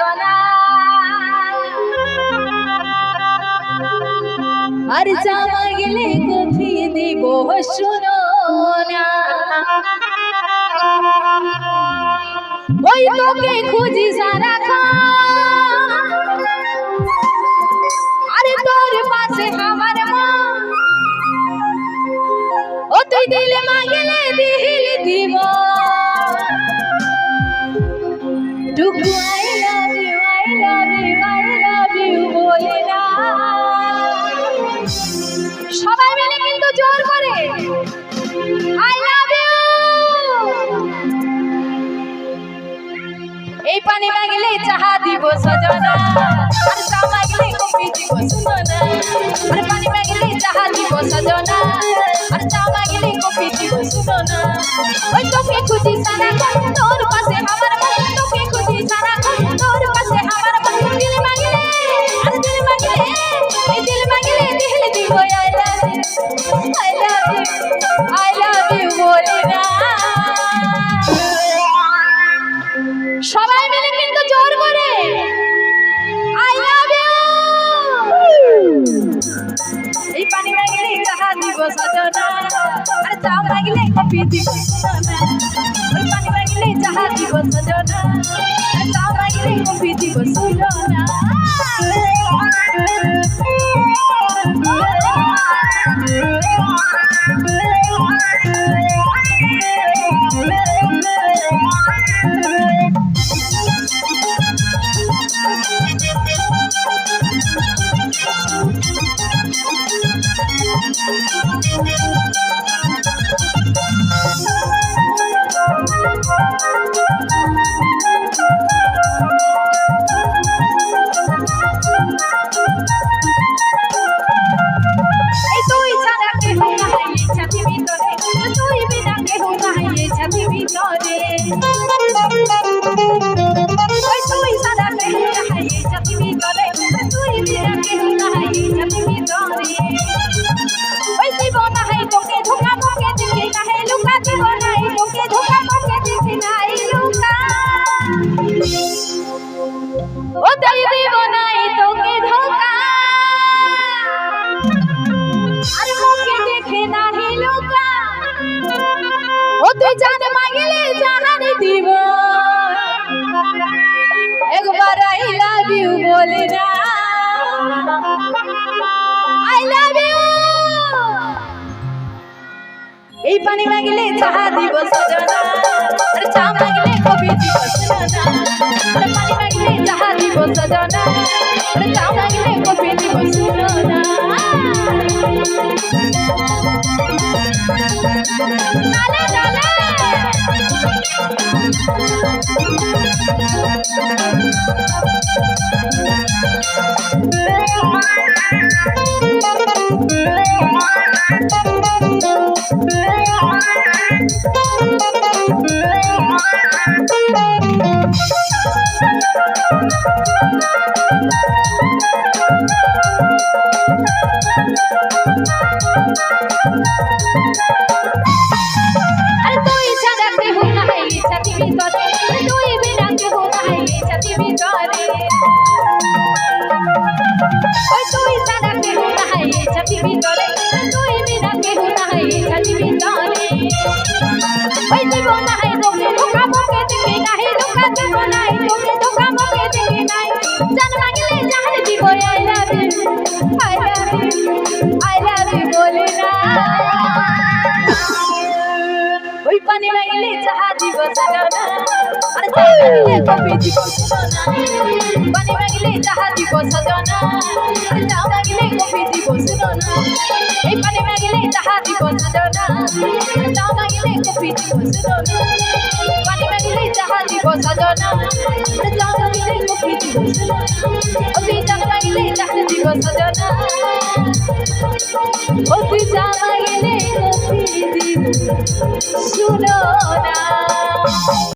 सजना আর জামা গেলে কফি দিব শুনো না ওই তোকে খুঁজি সারাক্ষণ আরে তোর পাশে আমার মা ও তুই দিলে মাগলে দিল দিব টুকু I love you I love you I love you বলে না সবাই মিলে কিন্তু জোর করে আই লাভ ইউ এই পানি মাগলে চাহা দিব সজনা আর চা মাগলে কফি দিব সুননা আর পানি মাগলে চাহা দিব সজনা আর চা মাগলে কফি দিব সুননা ওই তোকে খুঁজি সারা তোর পাশে আমার মন তোকে খুঁজি সারা তোর পাশে আমার মন দিল মাগলে আর দিল মাগলে এই দিল মাগলে দিল দিব আই লাভ ইউ বলে না সবাই মিলে কিন্তু জোর করে আই লাভ ইউ এই পানি মাগলে চাহা দিব সজনা আর চা মাগলে কফি দিব সুননা ওই পানি মাগলে চাহা দিব সজনা আর চা মাগলে কফি দিব সুননা তুই জান মাগলে জাহান দিব একবার আই লাভ ইউ বলে না আই লাভ ইউ এই পানি মাগলে চাহা দিব সজনা আর চা মাগলে কফি দিব সুননা আর পানি মাগলে চাহা দিব সজনা আর চা মাগলে কফি দিব সুননা নালে নালে पानी मांगले चाहा দিব সজনা আর চা মাগলে কফি দিব সুননা পানি মাগলে চাহা দিব সজনা আর চা মাগলে কফি দিব সুননা এই পানি মাগলে চাহা দিব সজনা আর চা মাগলে কফি দিব সুননা পানি মাগলে চাহা দিব সজনা আর চা মাগলে কফি দিব সুননা ও তুই চা মাগলে চাহা দিব সজনা ও তুই চা মাগলে কফি দিব সুননা